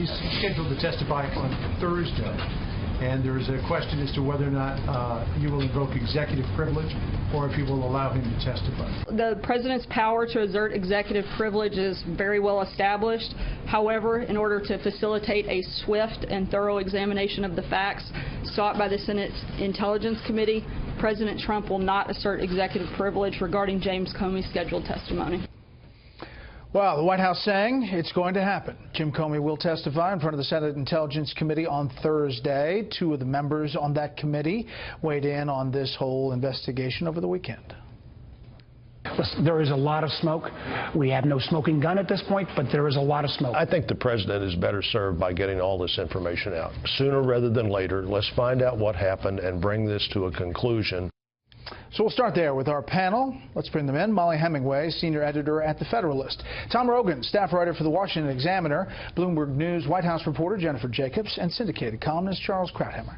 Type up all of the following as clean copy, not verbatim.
He's scheduled to testify on Thursday, and there is a question as to whether or not you will invoke executive privilege or if you will allow him to testify. The President's power to exert executive privilege is very well established. However, in order to facilitate a swift and thorough examination of the facts sought by the Senate's Intelligence Committee, President Trump will not assert executive privilege regarding James Comey's scheduled testimony. Well, the White House saying it's going to happen. Jim Comey will testify in front of the Senate Intelligence Committee on Thursday. Two of the members on that committee weighed in on this whole investigation over the weekend. Listen, there is a lot of smoke. We have no smoking gun at this point, but there is a lot of smoke. I think the president is better served by getting all this information out sooner rather than later. Let's find out what happened and bring this to a conclusion. So we'll start there with our panel. Let's bring them in. Molly Hemingway, senior editor at The Federalist. Tom Rogan, staff writer for The Washington Examiner. Bloomberg News White House reporter Jennifer Jacobs, and syndicated columnist Charles Krauthammer.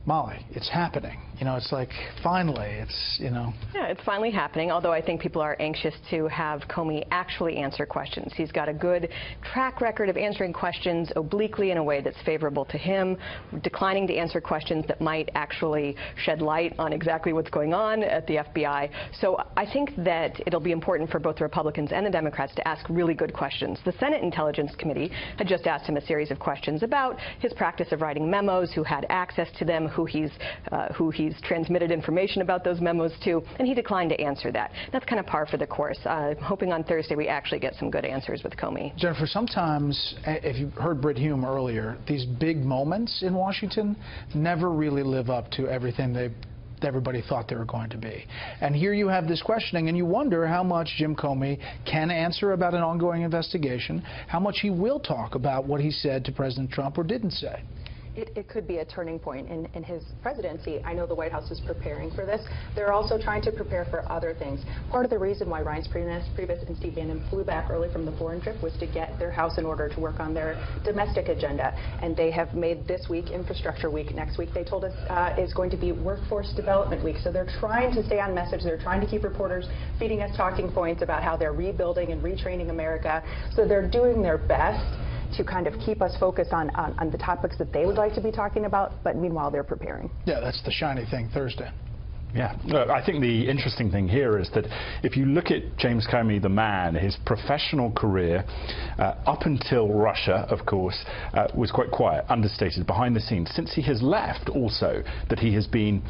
Molly, it's happening. You know, it's like, finally, it's, you know. Yeah, it's finally happening, although I think people are anxious to have Comey actually answer questions. He's got a good track record of answering questions obliquely in a way that's favorable to him, declining to answer questions that might actually shed light on exactly what's going on at the FBI. So I think that it'll be important for both the Republicans and the Democrats to ask really good questions. The Senate Intelligence Committee had just asked him a series of questions about his practice of writing memos, who had access to them, who he's transmitted information about those memos to, and he declined to answer that. That's kind of par for the course. Hoping on Thursday we actually get some good answers with Comey. Jennifer, sometimes, if you heard Brit Hume earlier, these big moments in Washington never really live up to everything everybody thought they were going to be. And here you have this questioning, and you wonder how much Jim Comey can answer about an ongoing investigation, how much he will talk about what he said to President Trump or didn't say. It could be a turning point in his presidency. I know the White House is preparing for this. They're also trying to prepare for other things. Part of the reason why Reince Priebus and Steve Bannon flew back early from the foreign trip was to get their house in order to work on their domestic agenda. And they have made this week Infrastructure Week. Next week, they told us, is going to be Workforce Development Week. So they're trying to stay on message. They're trying to keep reporters feeding us talking points about how they're rebuilding and retraining America. So they're doing their best to kind of keep us focused on the topics that they would like to be talking about, but meanwhile they're preparing. Yeah, that's the shiny thing Thursday. Yeah, I think the interesting thing here is that if you look at James Comey, the man, his professional career, up until Russia, of course, was quite quiet, understated, behind the scenes. Since he has left, also, that he has been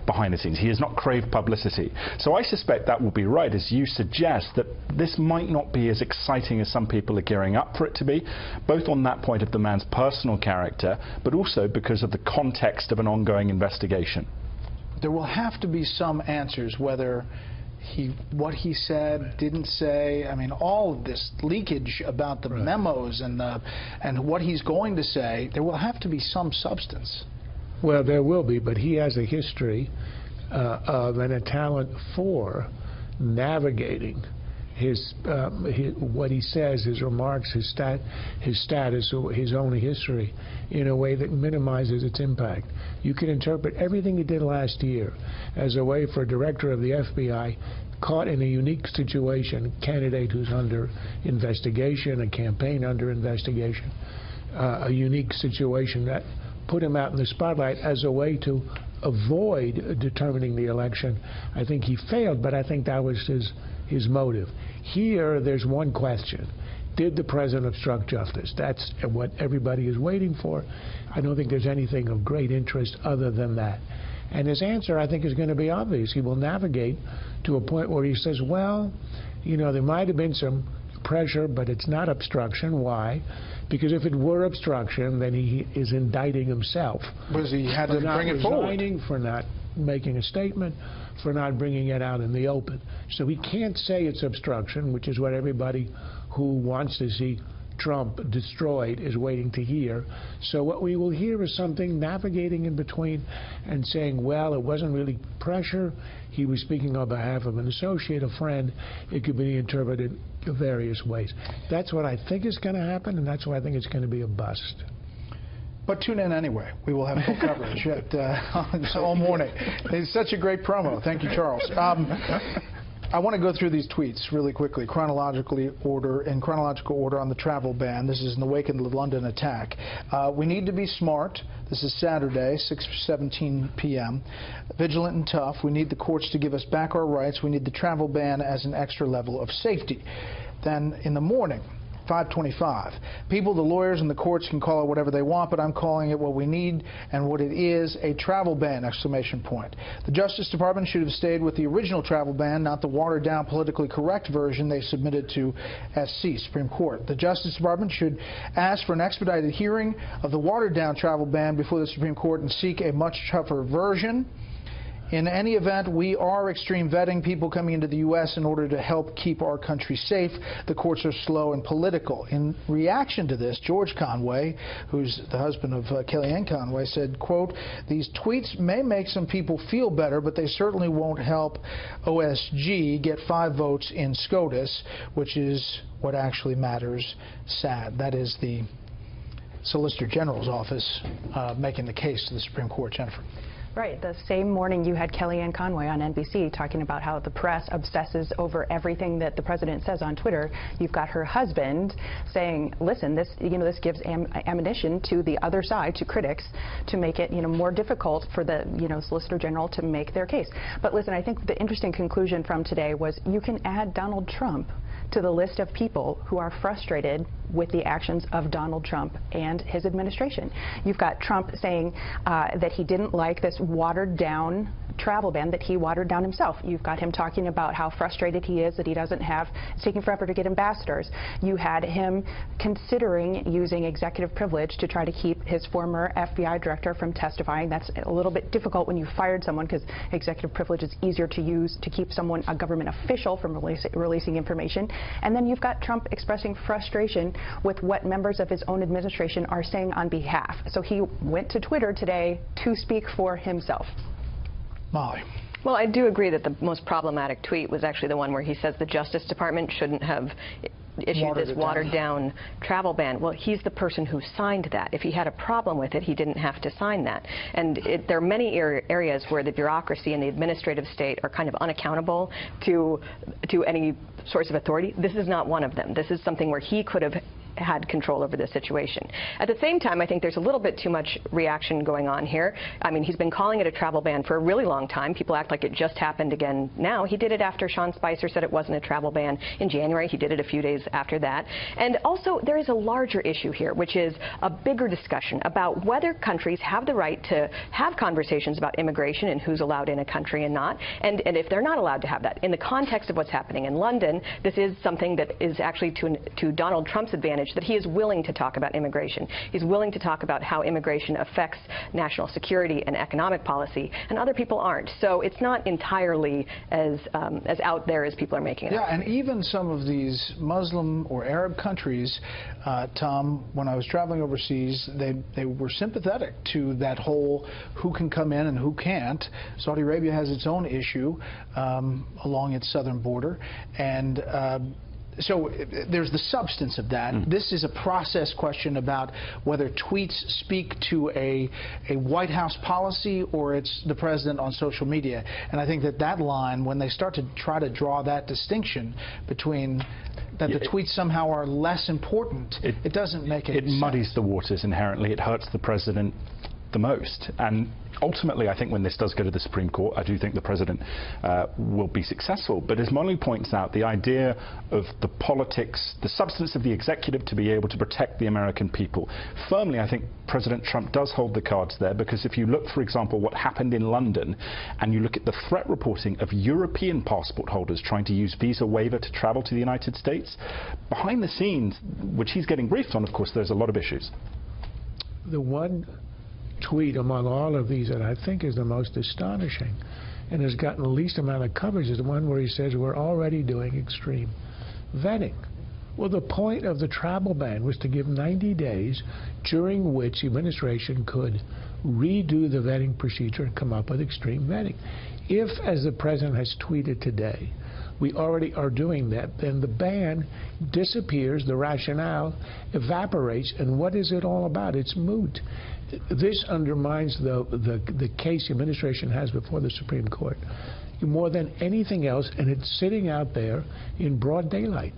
behind the scenes. He has not craved publicity. So I suspect that will be right, as you suggest, that this might not be as exciting as some people are gearing up for it to be, both on that point of the man's personal character, but also because of the context of an ongoing investigation. There will have to be some answers, whether what he said, didn't say. I mean, all of this leakage about the memos and what he's going to say, there will have to be some substance. Well, there will be, but he has a history of and a talent for navigating what he says, his remarks, his status, his own history, in a way that minimizes its impact. You can interpret everything he did last year as a way for a director of the FBI caught in a unique situation, candidate who's under investigation, a campaign under investigation, a unique situation that put him out in the spotlight as a way to avoid determining the election. I think he failed, but I think that was his motive. Here, there's one question. Did the president obstruct justice? That's what everybody is waiting for. I don't think there's anything of great interest other than that. And his answer, I think, is going to be obvious. He will navigate to a point where he says, well, you know, there might have been some pressure, but it's not obstruction. Why? Because if it were obstruction, then he is indicting himself. Because he had to bring it forward. For not making a statement, for not bringing it out in the open. So he can't say it's obstruction, which is what everybody who wants to see Trump destroyed is waiting to hear. So what we will hear is something navigating in between and saying, well, it wasn't really pressure. He was speaking on behalf of an associate, a friend. It could be interpreted various ways. That's what I think is going to happen, and that's why I think it's going to be a bust. But tune in anyway. We will have full coverage all morning. It's such a great promo. Thank you, Charles. I want to go through these tweets really quickly, in chronological order on the travel ban. This is in the wake of the London attack. We need to be smart. This is Saturday, 6:17 p.m. Vigilant and tough. We need the courts to give us back our rights. We need the travel ban as an extra level of safety. Then in the morning, 5:25. People, the lawyers, and the courts can call it whatever they want, but I'm calling it what we need and what it is, a travel ban, exclamation point. The Justice Department should have stayed with the original travel ban, not the watered-down, politically correct version they submitted to SC, Supreme Court. The Justice Department should ask for an expedited hearing of the watered-down travel ban before the Supreme Court and seek a much tougher version. In any event, we are extreme vetting people coming into the U.S. in order to help keep our country safe. The courts are slow and political. In reaction to this, George Conway, who's the husband of Kellyanne Conway, said, quote, "These tweets may make some people feel better, but they certainly won't help OSG get 5 votes in SCOTUS, which is what actually matters. Sad." That is the Solicitor General's office making the case to the Supreme Court. Jennifer. Right. The same morning you had Kellyanne Conway on NBC talking about how the press obsesses over everything that the president says on Twitter. You've got her husband saying, listen, this gives ammunition to the other side, to critics, to make it, more difficult for the, Solicitor General to make their case. But listen, I think the interesting conclusion from today was you can add Donald Trump to the list of people who are frustrated with the actions of Donald Trump and his administration. You've got Trump saying that he didn't like this watered-down travel ban that he watered down himself. You've got him talking about how frustrated he is that he doesn't have, it's taking forever to get ambassadors. You had him considering using executive privilege to try to keep his former FBI director from testifying. That's a little bit difficult when you fired someone because executive privilege is easier to use to keep someone, a government official, from releasing information. And then you've got Trump expressing frustration with what members of his own administration are saying on behalf. So he went to Twitter today to speak for himself. Molly. Well, I do agree that the most problematic tweet was actually the one where he says the Justice Department shouldn't have issued this watered-down travel ban. Well, he's the person who signed that. If he had a problem with it, he didn't have to sign that. And there are many areas where the bureaucracy and the administrative state are kind of unaccountable to any source of authority. This is not one of them. This is something where he could have had control over the situation. At the same time, I think there's a little bit too much reaction going on here. I mean, he's been calling it a travel ban for a really long time. People act like it just happened again now. He did it after Sean Spicer said it wasn't a travel ban in January. He did it a few days after that. And also, there is a larger issue here, which is a bigger discussion about whether countries have the right to have conversations about immigration and who's allowed in a country and not, and if they're not allowed to have that. In the context of what's happening in London, this is something that is actually to Donald Trump's advantage, that he is willing to talk about immigration. He's willing to talk about how immigration affects national security and economic policy, and other people aren't. So it's not entirely as out there as people are making it out. Yeah, and even some of these Muslim or Arab countries, Tom, when I was traveling overseas, they were sympathetic to that whole who can come in and who can't. Saudi Arabia has its own issue along its southern border, and so there's the substance of that. This is a process question about whether tweets speak to a White House policy or it's the president on social media. And I think that line, when they start to try to draw that distinction between that the tweets somehow are less important, it doesn't make any sense. It muddies the waters inherently. It hurts the president the most. And ultimately, I think when this does go to the Supreme Court, I do think the president will be successful. But as Molly points out, the idea of the politics, the substance of the executive to be able to protect the American people, firmly, I think President Trump does hold the cards there, because if you look, for example, what happened in London, and you look at the threat reporting of European passport holders trying to use visa waiver to travel to the United States, behind the scenes, which he's getting briefed on, of course, there's a lot of issues. The one tweet among all of these that I think is the most astonishing and has gotten the least amount of coverage is the one where he says we're already doing extreme vetting. Well, the point of the travel ban was to give 90 days during which the administration could redo the vetting procedure and come up with extreme vetting. If, as the president has tweeted today, we already are doing that, then the ban disappears, the rationale evaporates, and what is it all about? It's moot. This undermines the case the administration has before the Supreme Court. more than anything else, and it's sitting out there in broad daylight.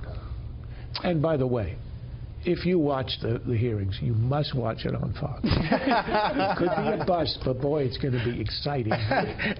And by the way, if you watch the hearings, you must watch it on Fox. It could be a bust, but boy, it's going to be exciting.